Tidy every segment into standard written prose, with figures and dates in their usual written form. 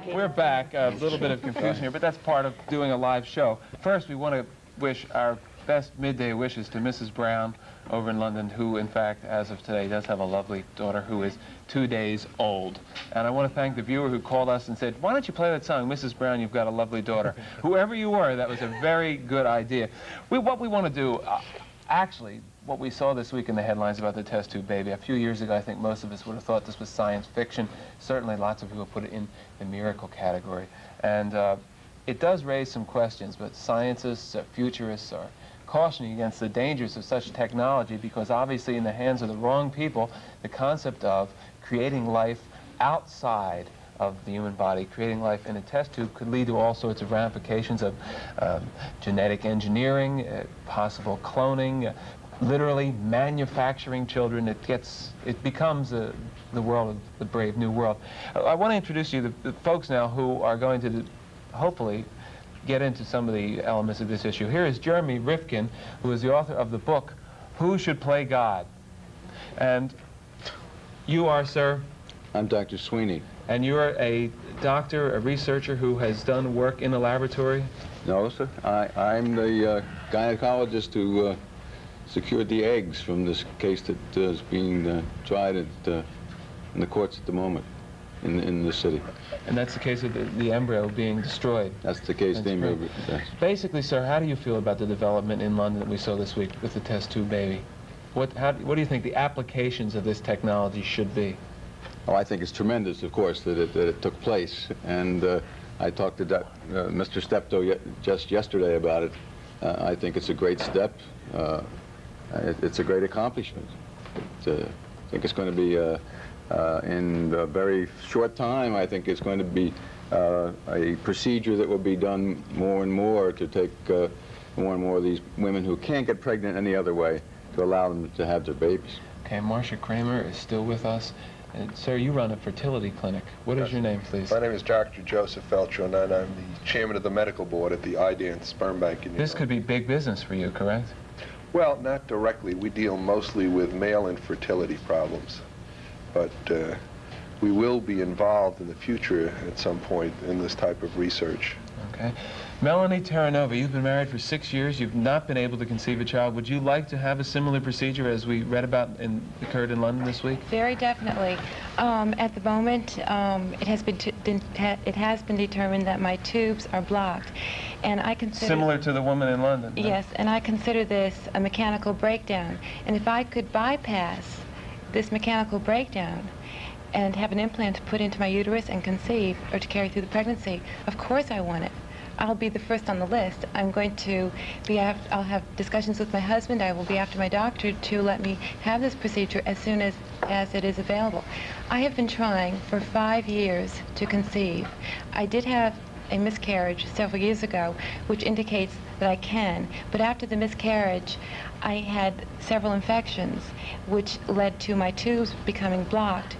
We're back. A little bit of confusion here, but that's part of doing a live show. First, we want to wish our best midday wishes to Mrs. Brown over in London, who, in fact, as of today, does have a lovely daughter who is 2 days old. And I want to thank the viewer who called us and said, why don't you play that song, Mrs. Brown, you've got a lovely daughter. Whoever you were, that was a very good idea. What we want to do, actually, what we saw this week in the headlines about the test tube baby, a few years ago, I think most of us would have thought this was science fiction. Certainly lots of people put it in the miracle category. And it does raise some questions, but scientists, futurists are cautioning against the dangers of such technology because obviously in the hands of the wrong people, the concept of creating life outside of the human body, creating life in a test tube could lead to all sorts of ramifications of genetic engineering, possible cloning, literally manufacturing children. It becomes the world of the brave new world. I want to introduce you to the folks now who are going to hopefully get into some of the elements of this issue. Here is Jeremy Rifkin, who is the author of the book, Who Should Play God? And you are, sir? I'm Dr. Sweeney. And you're a doctor, a researcher who has done work in the laboratory? No, sir. I'm the gynecologist who secured the eggs from this case that is being tried in the courts at the moment in the city. And that's the case of the embryo being destroyed? That's the case. The embryo. Yes. Basically, sir, how do you feel about the development in London that we saw this week with the test tube baby? What do you think the applications of this technology should be? Oh, I think it's tremendous, of course, that it took place. And I talked to Mr. Steptoe just yesterday about it. I think it's a great step. It's a great accomplishment. I think it's going to be, in a very short time, I think it's going to be a procedure that will be done more and more to take more and more of these women who can't get pregnant any other way to allow them to have their babies. Okay, Marcia Kramer is still with us. Sir, you run a fertility clinic. What is your name, please? My name is Dr. Joseph Feldschuh, and I'm the chairman of the medical board at the IDAN Sperm Bank in New York. This could be big business for you, correct? Well, not directly. We deal mostly with male infertility problems. But we will be involved in the future at some point in this type of research. Okay. Melanie Terranova, you've been married for 6 years. You've not been able to conceive a child. Would you like to have a similar procedure as we read about and occurred in London this week? Very definitely. At the moment, it has been determined that my tubes are blocked, and I consider similar to the woman in London. Yes, and I consider this a mechanical breakdown. And if I could bypass this mechanical breakdown and have an implant put into my uterus and conceive or to carry through the pregnancy, of course I want it. I'll be the first on the list. I'm going to be I'll have discussions with my husband. I will be after my doctor to let me have this procedure as soon as it is available. I have been trying for 5 years to conceive. I did have a miscarriage several years ago, which indicates that I can, but after the miscarriage, I had several infections, which led to my tubes becoming blocked.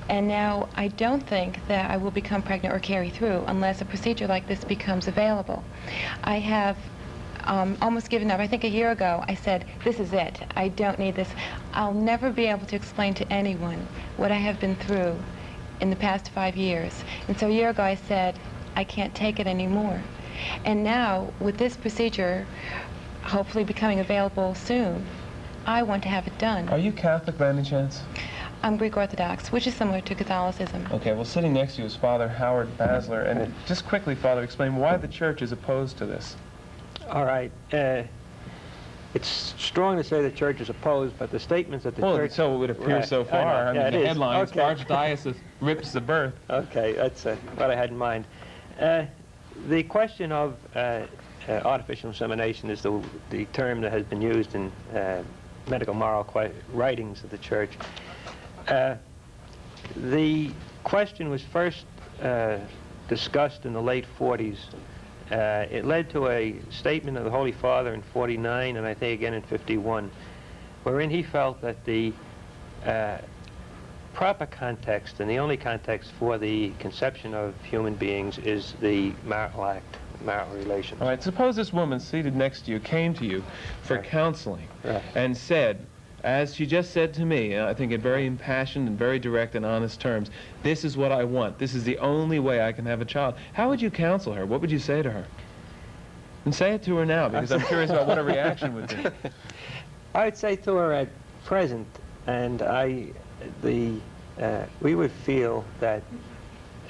And now I don't think that I will become pregnant or carry through unless a procedure like this becomes available. I have almost given up. I think a year ago I said, this is it. I don't need this. I'll never be able to explain to anyone what I have been through in the past 5 years. And so a year ago I said, I can't take it anymore. And now, with this procedure hopefully becoming available soon, I want to have it done. Are you Catholic by any chance? I'm Greek Orthodox, which is similar to Catholicism. Okay, well, sitting next to you is Father Howard Basler. And just quickly, Father, explain why the Church is opposed to this. All right. It's strong to say the Church is opposed, but the statements that the Church... Well, so it would appear right. so far. I mean, the headlines, okay. Archdiocese rips the birth. Okay, that's what I had in mind. The question of artificial insemination is the term that has been used in medical moral writings of the Church. The question was first discussed in the late 40s. It led to a statement of the Holy Father in 49, and I think again in 51, wherein he felt that the proper context and the only context for the conception of human beings is the marital act, marital relations. All right, suppose this woman seated next to you came to you for counseling and said, as she just said to me, I think in very impassioned and very direct and honest terms, this is what I want. This is the only way I can have a child. How would you counsel her? What would you say to her? And say it to her now, because I'm curious about what her reaction would be. I'd say to her at present, and we would feel that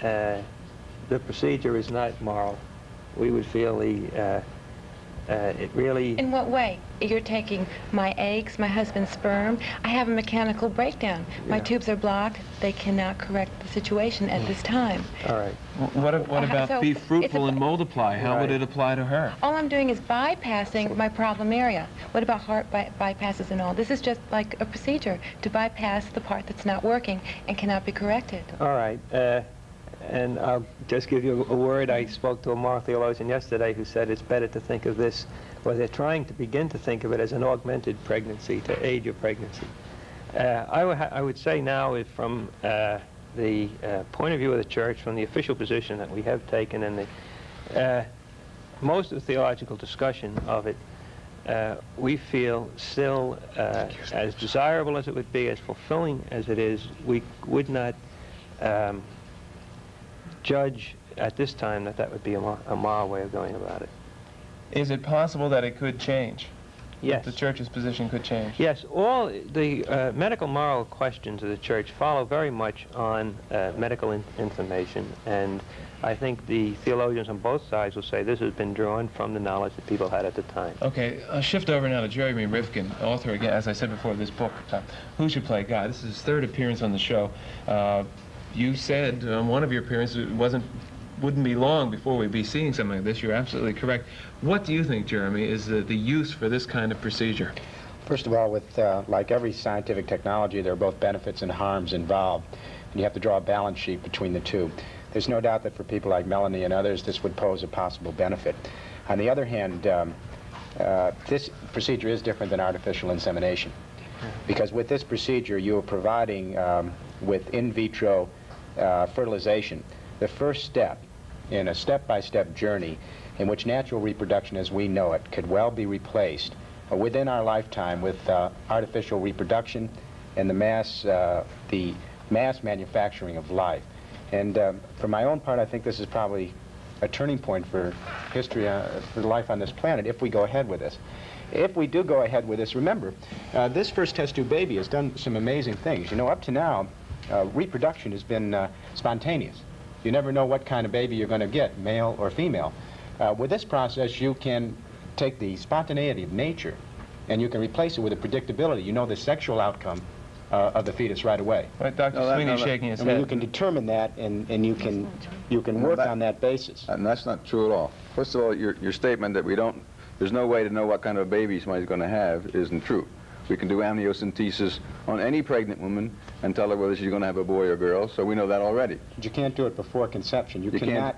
the procedure is not moral. We would feel it really... In what way? You're taking my eggs, my husband's sperm. I have a mechanical breakdown. My tubes are blocked. They cannot correct the situation at this time. All right. What about So be fruitful and multiply? How would Right. it apply to her? All I'm doing is bypassing my problem area. What about heart bypasses and all? This is just like a procedure to bypass the part that's not working and cannot be corrected. All right. And I'll just give you a word. I spoke to a moral theologian yesterday who said it's better to think of this, or they're trying to begin to think of it as an augmented pregnancy, to aid your pregnancy. I would say now, if from the point of view of the church, from the official position that we have taken and most of the theological discussion of it, we feel still as desirable as it would be, as fulfilling as it is, we would not judge at this time that would be a moral way of going about it. Is it possible that it could change? Yes. The church's position could change? Yes, all the medical moral questions of the church follow very much on medical information, and I think the theologians on both sides will say this has been drawn from the knowledge that people had at the time. Okay, I'll shift over now to Jeremy Rifkin, author, again, as I said before, this book, Who Should Play God? This is his third appearance on the show. You said on one of your appearances it wouldn't be long before we'd be seeing something like this. You're absolutely correct. What do you think, Jeremy, is the use for this kind of procedure? First of all, with like every scientific technology, there are both benefits and harms involved, and you have to draw a balance sheet between the two. There's no doubt that for people like Melanie and others, this would pose a possible benefit. On the other hand, this procedure is different than artificial insemination, because with this procedure, you are providing with in vitro fertilization, the first step in a step-by-step journey in which natural reproduction as we know it could well be replaced within our lifetime with artificial reproduction and the mass manufacturing of life. And for my own part, I think this is probably a turning point for history, for life on this planet, if we go ahead with this. If we do go ahead with this, remember, this first test tube baby has done some amazing things. You know, up to now, reproduction has been spontaneous. You never know what kind of baby you're going to get, male or female. With this process, you can take the spontaneity of nature and you can replace it with a predictability. You know the sexual outcome of the fetus right away. Right, Dr. Sweeney shaking his I mean, head. you can determine that, and you can work on that basis. And that's not true at all. First of all, your statement that there's no way to know what kind of a baby somebody's going to have isn't true. We can do amniocentesis on any pregnant woman and tell her whether she's going to have a boy or girl, so we know that already. But you can't do it before conception. You cannot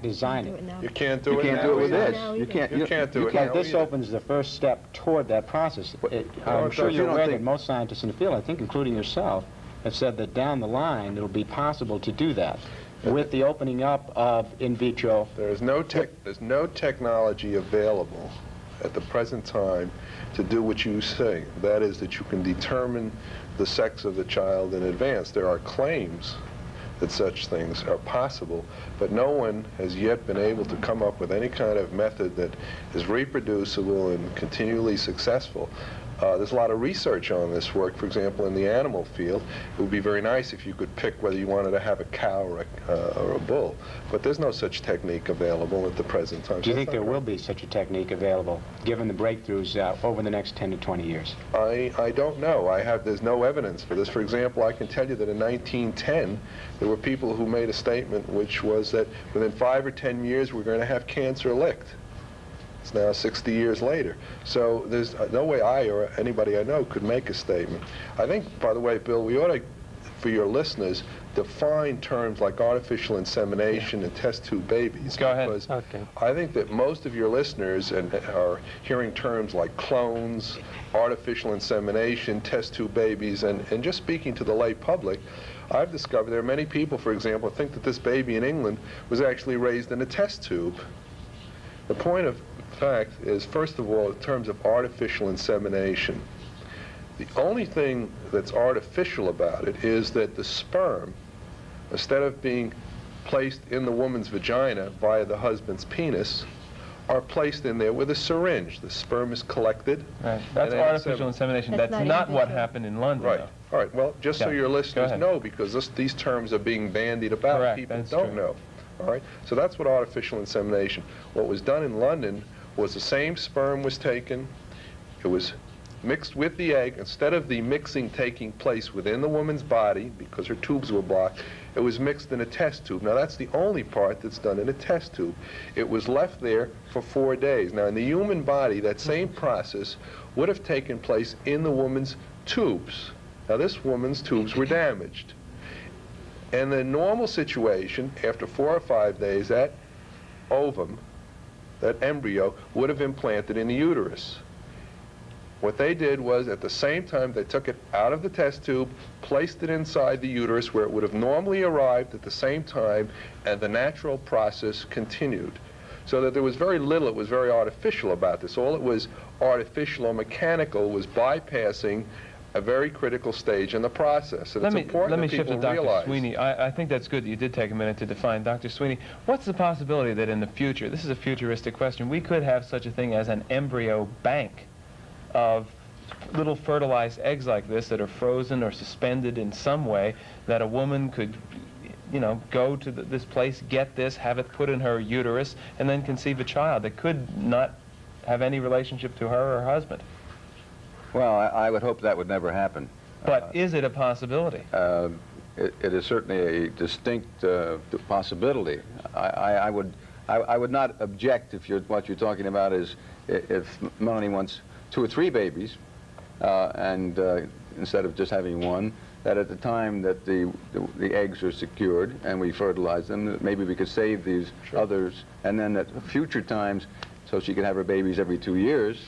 design it. You can't do You it can't now do it with either. this. You can't do it But now this either. opens the first step toward that process. I'm sure you're aware that most scientists in the field, I think including yourself, have said that down the line it'll be possible to do that with the opening up of in vitro. There's no technology available at the present time to do what you say. That is, that you can determine the sex of the child in advance. There are claims that such things are possible, but no one has yet been able to come up with any kind of method that is reproducible and continually successful. There's a lot of research on this work, for example, in the animal field. It would be very nice if you could pick whether you wanted to have a cow or a bull, but there's no such technique available at the present time. Do you think there will be such a technique available, given the breakthroughs over the next 10 to 20 years? I don't know. There's no evidence for this. For example, I can tell you that in 1910, there were people who made a statement which was that within 5 or 10 years we're going to have cancer licked. It's now 60 years later. So there's no way I or anybody I know could make a statement. I think, by the way, Bill, we ought to, for your listeners, define terms like artificial insemination and test tube babies. Go ahead. Because Okay. I think that most of your listeners are hearing terms like clones, artificial insemination, test tube babies, and just speaking to the lay public, I've discovered there are many people, for example, who think that this baby in England was actually raised in a test tube. The point of fact is, first of all, in terms of artificial insemination, The only thing that's artificial about it is that the sperm, instead of being placed in the woman's vagina via the husband's penis, are placed in there with a syringe. The sperm is collected. Right. That's artificial insemination. That's not what happened in London. Right. Though. All right. Well, just so your listeners know, because these terms are being bandied about, Correct. people That's don't true. know. All right. So that's what artificial insemination. What was done in London was the same sperm was taken. It was mixed with the egg. Instead of the mixing taking place within the woman's body, because her tubes were blocked, it was mixed in a test tube. Now, that's the only part that's done in a test tube. It was left there for 4 days. Now, in the human body, that same process would have taken place in the woman's tubes. Now, this woman's tubes were damaged. In the normal situation, after 4 or 5 days, that ovum, that embryo, would have implanted in the uterus. What they did was, at the same time, they took it out of the test tube, placed it inside the uterus where it would have normally arrived at the same time, and the natural process continued. So that there was very little, it was very artificial about this. All it was artificial or mechanical was bypassing a very critical stage in the process. And it's important that people shift to realize. Dr. Sweeney. I think that's good that you did take a minute to define. Dr. Sweeney, what's the possibility that in the future, this is a futuristic question, we could have such a thing as an embryo bank of little fertilized eggs like this that are frozen or suspended in some way, that a woman could, you know, go to this place, get this, have it put in her uterus, and then conceive a child that could not have any relationship to her or her husband? Well, I would hope that would never happen. But is it a possibility? It is certainly a distinct possibility. I would not object if what you're talking about is if Melanie wants 2 or 3 babies, and instead of just having one, that at the time that the eggs are secured and we fertilize them, that maybe we could save these others, and then at future times, so she can have her babies every 2 years,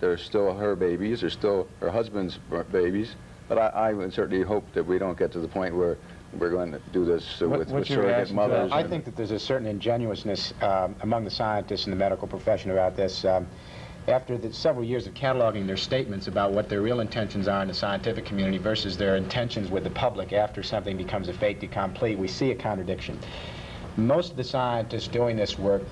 they're still her babies, they're still her husband's babies, but I would certainly hope that we don't get to the point where we're going to do this with surrogate mothers. I think that there's a certain ingenuousness among the scientists in the medical profession about this. After several years of cataloging their statements about what their real intentions are in the scientific community versus their intentions with the public after something becomes a fait accompli, we see a contradiction. Most of the scientists doing this work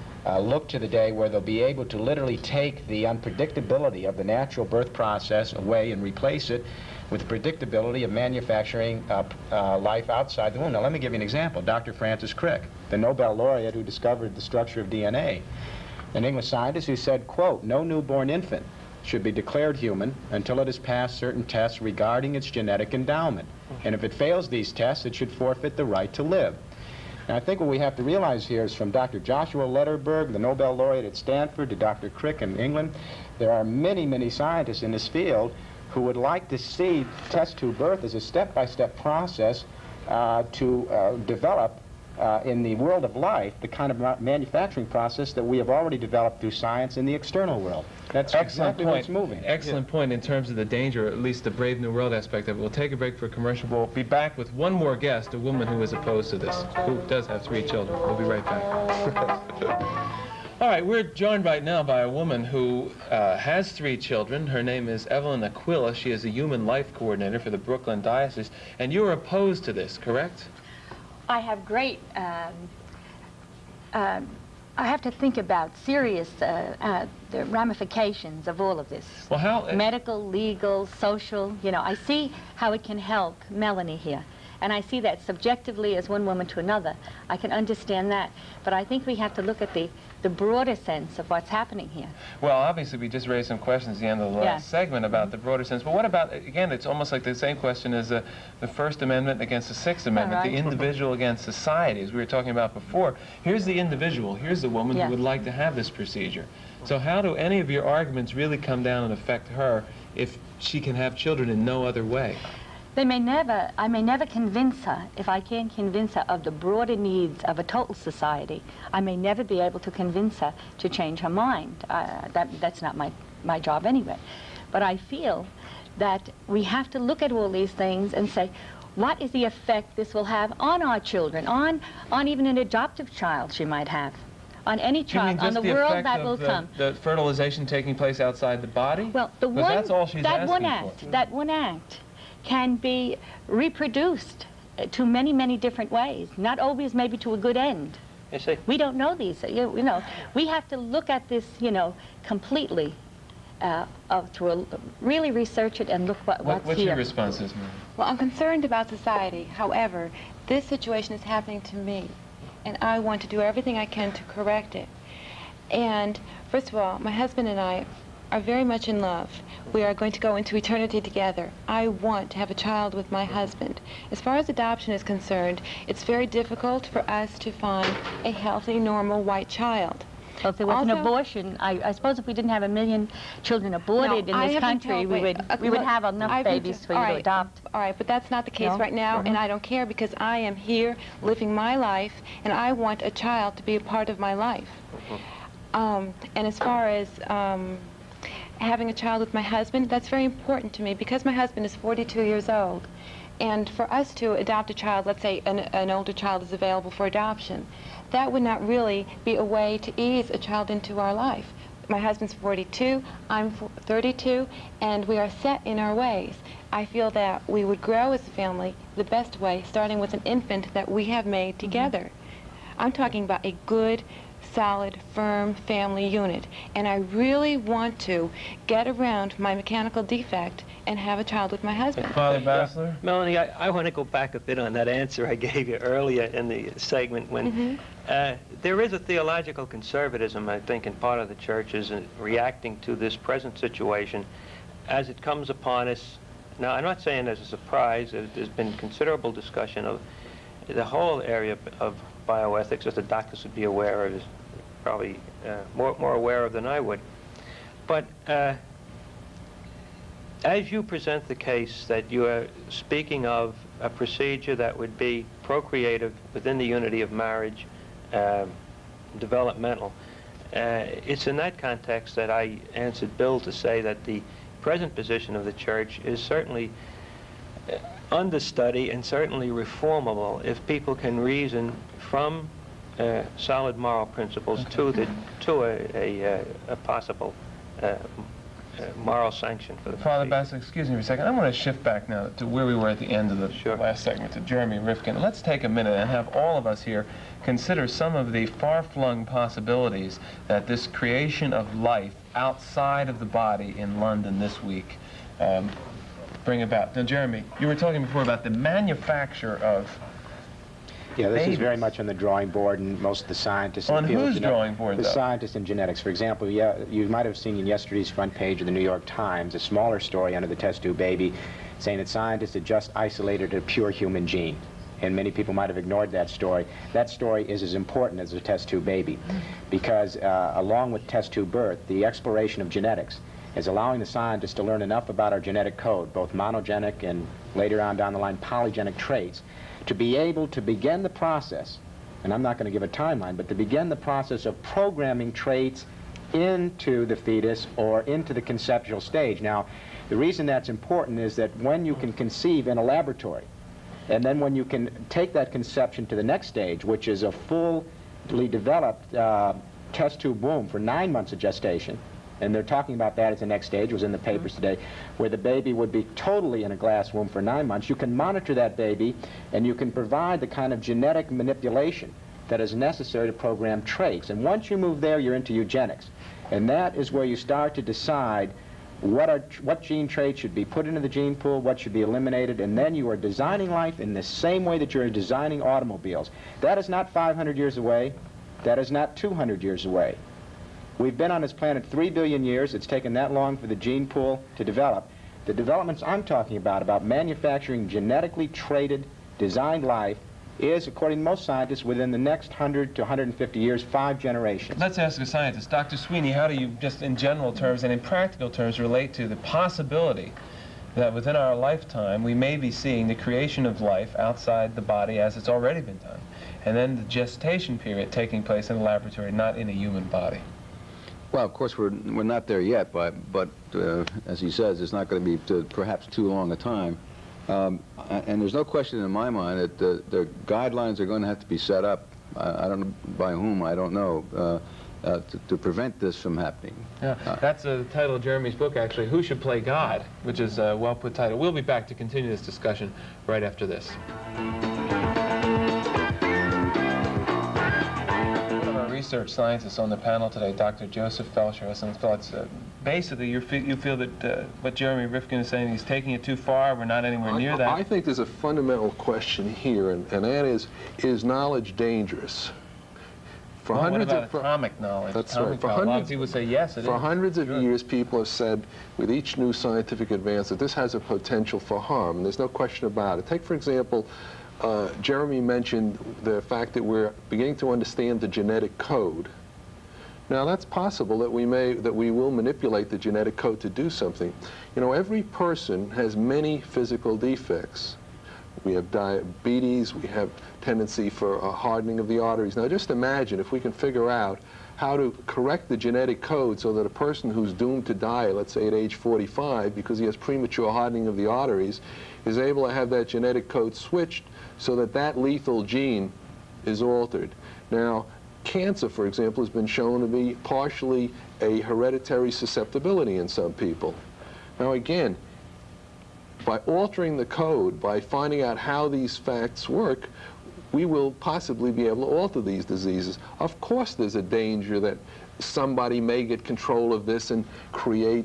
look to the day where they'll be able to literally take the unpredictability of the natural birth process away and replace it with the predictability of manufacturing life outside the womb. Now, let me give you an example. Dr. Francis Crick, the Nobel laureate who discovered the structure of DNA, an English scientist who said, quote, "No newborn infant should be declared human until it has passed certain tests regarding its genetic endowment. And if it fails these tests, it should forfeit the right to live." Now, I think what we have to realize here is, from Dr. Joshua Lederberg, the Nobel laureate at Stanford, to Dr. Crick in England, there are many, many scientists in this field who would like to see test tube birth as a step-by-step process to develop in the world of life the kind of manufacturing process that we have already developed through science in the external world. That's exactly what's moving. Excellent point in terms of the danger, at least the Brave New World aspect of it. We'll take a break for a commercial. We'll be back with one more guest, a woman who is opposed to this, who does have 3 children. We'll be right back. All right, we're joined right now by a woman who has 3 children. Her name is Evelin Aquila. She is a human life coordinator for the Brooklyn Diocese. And you're opposed to this, correct? I have great, I have to think about serious the ramifications of all of this. Well, how... Medical, legal, social, you know, I see how it can help Melanie here. And I see that subjectively as one woman to another. I can understand that. But I think we have to look at the broader sense of what's happening here. Well, obviously, we just raised some questions at the end of the last segment about the broader sense. But what about, again, it's almost like the same question as the First Amendment against the Sixth Amendment, the individual against society, as we were talking about before. Here's the individual. Here's the woman who would like to have this procedure. So how do any of your arguments really come down and affect her if she can have children in no other way? I may never convince her, if I can't convince her of the broader needs of a total society, I may never be able to convince her to change her mind. That's not my job anyway. But I feel that we have to look at all these things and say, what is the effect this will have on our children, on even an adoptive child she might have? on any Do you mean child, on just the the world effect that of will the, come. the fertilization taking place outside the body? Well, the 'Cause one, that's all she's that one asking act, for. that one act can be reproduced to many, many different ways, not always maybe to a good end. You see, We don't know these. You know, we have to look at this, you know, completely, really research it and look what's What's here. your responses, Mary? Well, I'm concerned about society. However, this situation is happening to me, and I want to do everything I can to correct it. And first of all, my husband and I are very much in love. We are going to go into eternity together. I want to have a child with my husband. As far as adoption is concerned, it's very difficult for us to find a healthy, normal white child. Well, if there was an Also- abortion, I suppose if we didn't have 1 million children aborted No, in I this have been country, told- we wait, would look, have enough I've been babies to- for you all to right, adopt. All right, but that's not the case No? right now, and I don't care because I am here living my life, and I want a child to be a part of my life. And as far as having a child with my husband, that's very important to me because my husband is 42 years old. And for us to adopt a child, let's say an older child is available for adoption, that would not really be a way to ease a child into our life. My husband's 42, I'm 32, and we are set in our ways. I feel that we would grow as a family the best way, starting with an infant that we have made together. I'm talking about a good, solid, firm family unit. And I really want to get around my mechanical defect and have a child with my husband. Father Basler? Melanie, I want to go back a bit on that answer I gave you earlier in the segment when there is a theological conservatism, I think, in part of the churches in reacting to this present situation as it comes upon us. Now, I'm not saying as a surprise. There's been considerable discussion of the whole area of bioethics, as the doctors would be aware of, is probably more aware of than I would. But as you present the case that you are speaking of a procedure that would be procreative within the unity of marriage, developmental, it's in that context that I answered Bill to say that the present position of the church is certainly understudy and certainly reformable if people can reason from solid moral principles to a possible moral sanction for the Father procedure. Basler, excuse me for a second. I want to shift back now to where we were at the end of the Sure. last segment, to Jeremy Rifkin. Let's take a minute and have all of us here consider some of the far-flung possibilities that this creation of life outside of the body in London this week bring about. Now, Jeremy, you were talking before about the manufacture of Yeah, this babies. is very much on the drawing board, and most of the scientists in On the field of whose genetics- drawing board, The though? scientists in genetics. For example, yeah, you might have seen in yesterday's front page of the New York Times a smaller story under the test tube baby saying that scientists had just isolated a pure human gene. And many people might have ignored that story. That story is as important as a test tube baby because along with test tube birth, the exploration of genetics is allowing the scientists to learn enough about our genetic code, both monogenic and later on down the line polygenic traits, to be able to begin the process, and I'm not going to give a timeline, but to begin the process of programming traits into the fetus or into the conceptual stage. Now, the reason that's important is that when you can conceive in a laboratory, and then when you can take that conception to the next stage, which is a fully developed test tube womb for 9 months of gestation, and they're talking about that as the next stage, was in the papers today, where the baby would be totally in a glass womb for 9 months. You can monitor that baby, and you can provide the kind of genetic manipulation that is necessary to program traits. And once you move there, you're into eugenics. And that is where you start to decide what gene traits should be put into the gene pool, what should be eliminated, and then you are designing life in the same way that you're designing automobiles. That is not 500 years away. That is not 200 years away. We've been on this planet 3 billion years. It's taken that long for the gene pool to develop. The developments I'm talking about manufacturing genetically traded, designed life, is, according to most scientists, within the next 100 to 150 years, 5 generations. Let's ask a scientist. Dr. Sweeney, how do you, just in general terms and in practical terms, relate to the possibility that within our lifetime we may be seeing the creation of life outside the body as it's already been done, and then the gestation period taking place in a laboratory, not in a human body? Well, of course, we're not there yet, but as he says, it's not going to be perhaps too long a time. And there's no question in my mind that the guidelines are going to have to be set up I don't know by whom, I don't know, to prevent this from happening. Yeah, that's the title of Jeremy's book, actually, Who Should Play God, which is a well-put title. We'll be back to continue this discussion right after this. One of our research scientists on the panel today, Dr. Joseph Feldschuh, has some thoughts. Basically, you feel that what Jeremy Rifkin is saying, he's taking it too far, we're not anywhere near that. I think there's a fundamental question here, and that is knowledge dangerous? For Well, hundreds what about of atomic knowledge? That's Atomic right. For knowledge. A lot of hundreds, people say yes, it is. for hundreds of Sure. years, people have said, with each new scientific advance, that this has a potential for harm, and there's no question about it. Take, for example, Jeremy mentioned the fact that we're beginning to understand the genetic code. Now, that's possible that we will manipulate the genetic code to do something. You know, every person has many physical defects. We have diabetes, we have tendency for a hardening of the arteries. Now just imagine if we can figure out how to correct the genetic code so that a person who's doomed to die, let's say at age 45, because he has premature hardening of the arteries, is able to have that genetic code switched so that that lethal gene is altered. Now, cancer, for example, has been shown to be partially a hereditary susceptibility in some people. Now again, by altering the code, by finding out how these facts work, we will possibly be able to alter these diseases. Of course there's a danger that somebody may get control of this and create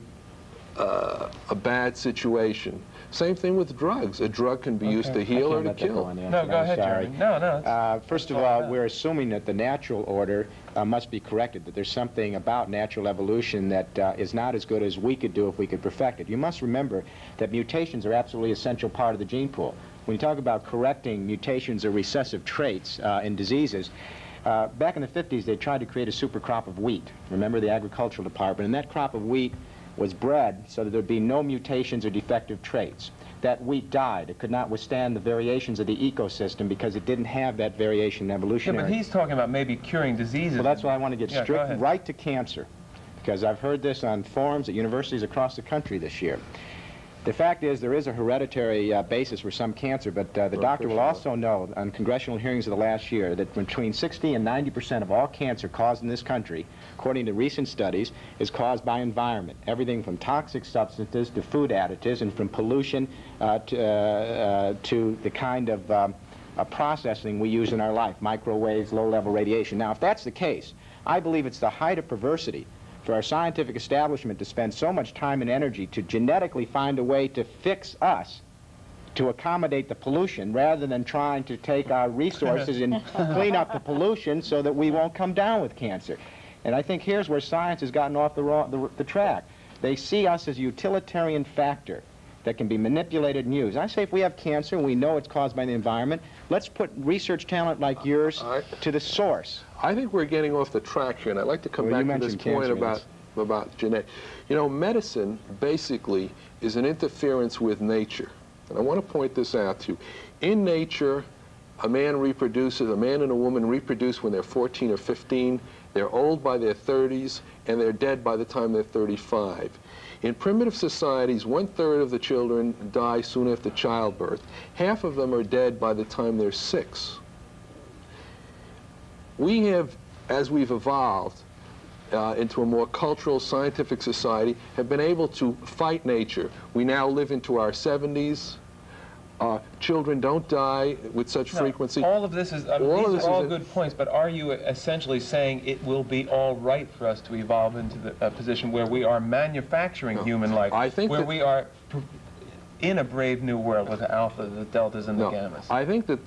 a bad situation. Same thing with drugs. A drug can be used to heal or to kill. No, go ahead, Jeremy. No. First of all, we're assuming that the natural order must be corrected, that there's something about natural evolution that is not as good as we could do if we could perfect it. You must remember that mutations are absolutely essential part of the gene pool. When you talk about correcting mutations or recessive traits in diseases, back in the 50s they tried to create a super crop of wheat. Remember the agricultural department? And that crop of wheat was bred so that there'd be no mutations or defective traits. That wheat died. It could not withstand the variations of the ecosystem because it didn't have that variation in evolutionary. Yeah, but he's talking about maybe curing diseases. Well, that's why I want to get Go strict ahead. right to cancer, because I've heard this on forums at universities across the country this year. The fact is there is a hereditary basis for some cancer, but the doctor will also know on congressional hearings of the last year that between 60 and 90% of all cancer caused in this country, according to recent studies, is caused by environment. Everything from toxic substances to food additives and from pollution to the kind of processing we use in our life, microwaves, low-level radiation. Now, if that's the case, I believe it's the height of perversity for our scientific establishment to spend so much time and energy to genetically find a way to fix us to accommodate the pollution rather than trying to take our resources and clean up the pollution so that we won't come down with cancer. And I think here's where science has gotten off the track. They see us as a utilitarian factor that can be manipulated and used. I say if we have cancer and we know it's caused by the environment, let's put research talent like yours to the source. I think we're getting off the track here, and I'd like to come back to this point about genetics. You know, medicine basically is an interference with nature. And I want to point this out to you. In nature, a man and a woman reproduce when they're 14 or 15. They're old by their 30s, and they're dead by the time they're 35. In primitive societies, 1/3 of the children die soon after childbirth. Half of them are dead by the time they're 6. We have, as we've evolved into a more cultural, scientific society, have been able to fight nature. We now live into our 70s. Children don't die with such frequency. All of this is, these are all good points, but are you essentially saying it will be all right for us to evolve into the position where we are manufacturing human life, I think where that we are in a brave new world with the alpha, the deltas, and the gammas? I think that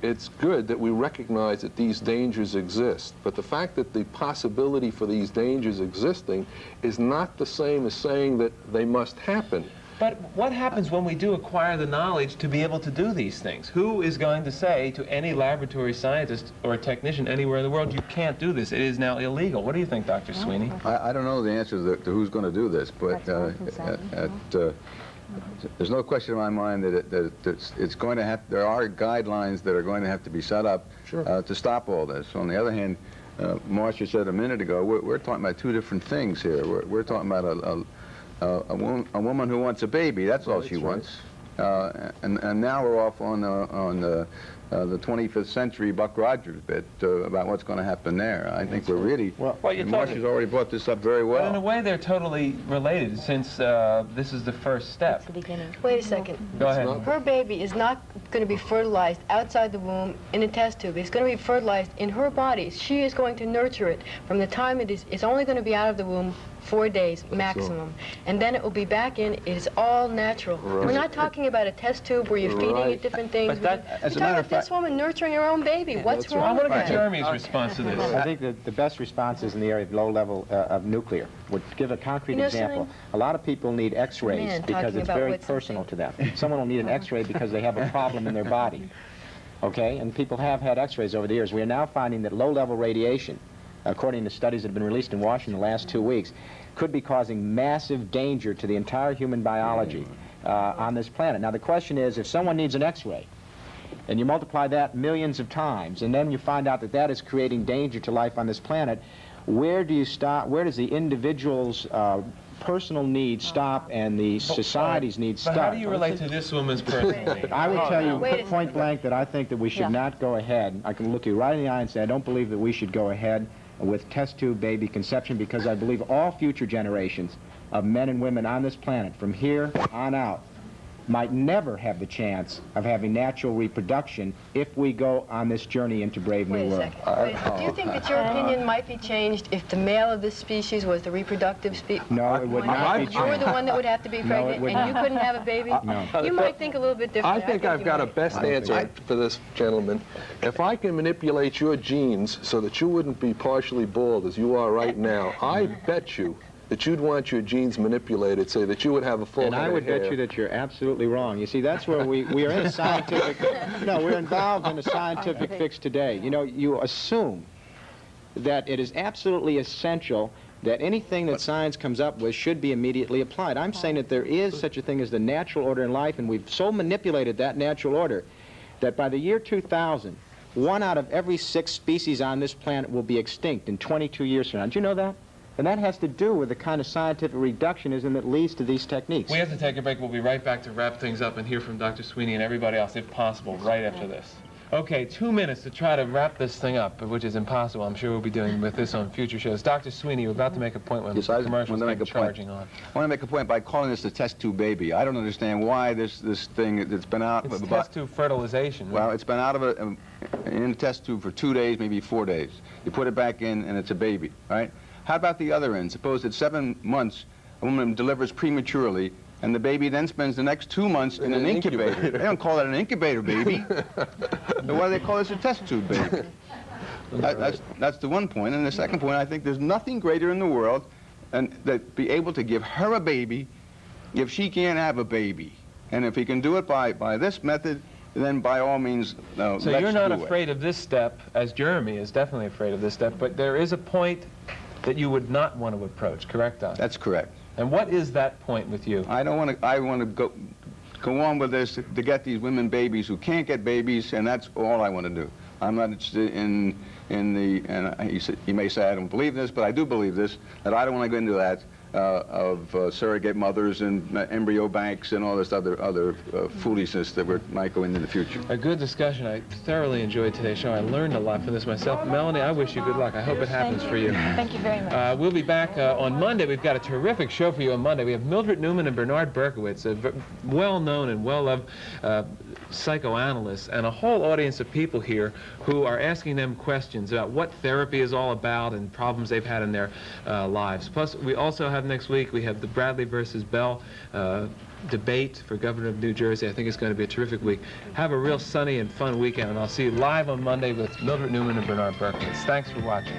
it's good that we recognize that these dangers exist, but the fact that the possibility for these dangers existing is not the same as saying that they must happen. But what happens when we do acquire the knowledge to be able to do these things? Who is going to say to any laboratory scientist or technician anywhere in the world, you can't do this, it is now illegal? What do you think, Dr. Sweeney? I don't know the answer to who's going to do this, but there's no question in my mind that it's going to have, there are guidelines that are going to have to be set up to stop all this. On the other hand, Marcia said a minute ago, we're talking about two different things here. We're talking about a woman who wants a baby, that's all she wants. And now we're off on the 25th century Buck Rogers bit about what's going to happen there. I think we're really, and Marcia's already brought this up very well. But in a way, they're totally related, since this is the first step. That's the beginning. Wait a second. Go ahead. Her baby is not going to be fertilized outside the womb in a test tube. It's going to be fertilized in her body. She is going to nurture it from the time it's only going to be out of the womb 4 days maximum. And then it will be back in. It is all natural. Right. We're not talking about a test tube where you're feeding it different things. But that, We're talking about this woman nurturing her own baby. What's That's wrong I want with to get that? Jeremy's response to this. I think that the best response is in the area of low level of nuclear. Would give a concrete You know example. something? A lot of people need x-rays Man, because talking it's about very what's personal to them. Someone will need an x-ray because they have a problem in their body. Okay? And people have had x-rays over the years. We are now finding that low level radiation, according to studies that have been released in Washington the last 2 weeks, could be causing massive danger to the entire human biology on this planet. Now the question is, if someone needs an x-ray, and you multiply that millions of times, and then you find out that that is creating danger to life on this planet, where do you stop? Where does the individual's personal needs stop and the society's needs But start? how do you relate to this woman's personal needs? I would tell you Wait a point blank that I think that we should not go ahead. I can look you right in the eye and say I don't believe that we should go ahead with test tube baby conception, because I believe all future generations of men and women on this planet from here on out might never have the chance of having natural reproduction if we go on this journey into Brave New Wait a World. second. Do you think that your opinion might be changed if the male of this species was the reproductive species? No, it would not be You were the changed. one that would have to be No, it pregnant, would and not. you couldn't have a baby? No. You might think a little bit differently. I think I've you got a might. best answer for this gentleman. If I can manipulate your genes so that you wouldn't be partially bald as you are right now, I bet you that you'd want your genes manipulated so that you would have a full And head I of would bet hair. you that you're absolutely wrong. You see, that's where we are in a scientific, no, we're involved in a scientific fix today. You know, you assume that it is absolutely essential that anything that science comes up with should be immediately applied. I'm saying that there is such a thing as the natural order in life, and we've so manipulated that natural order that by the year 2000, 1 out of every 6 species on this planet will be extinct in 22 years from now. Did you know that? And that has to do with the kind of scientific reductionism that leads to these techniques. We have to take a break. We'll be right back to wrap things up and hear from Dr. Sweeney and everybody else, if possible, right after this. Okay, 2 minutes to try to wrap this thing up, which is impossible. I'm sure we'll be doing with this on future shows. Dr. Sweeney, you're about to make a point when Yes, I commercials want to make come a point. charging on. I want to make a point by calling this a test tube baby. I don't understand why this thing that's been out. It's test tube fertilization. Well, it's been out of in a test tube for 2 days, maybe 4 days. You put it back in, and it's a baby, right? How about the other end? Suppose at 7 months, a woman delivers prematurely, and the baby then spends the next 2 months in an incubator. They don't call that an incubator baby. So why do they call this a test tube baby? That's the one point. And the second point, I think there's nothing greater in the world than that be able to give her a baby if she can't have a baby. And if he can do it by this method, then by all means, So let's you're not do it. afraid of this step, as Jeremy is definitely afraid of this step, but there is a point that you would not want to approach, correct, Doc? That's correct. And what is that point with you? I want to go on with this to get these women babies who can't get babies, and that's all I want to do. I'm not interested in the, and he may say I don't believe this, but I do believe this, that I don't want to go into that of surrogate mothers and embryo banks and all this other foolishness that might go into the future. A good discussion. I thoroughly enjoyed today's show. I learned a lot from this myself. Melanie, I wish you good luck. I hope it happens for you. Thank you very much. We'll be back on Monday. We've got a terrific show for you on Monday. We have Mildred Newman and Bernard Berkowitz, well-known and well-loved psychoanalysts, and a whole audience of people here who are asking them questions about what therapy is all about and problems they've had in their lives. Plus, we also have next week, we have the Bradley versus Bell debate for governor of New Jersey. I think it's going to be a terrific week. Have a real sunny and fun weekend, and I'll see you live on Monday with Mildred Newman and Bernard Berkowitz. Thanks for watching.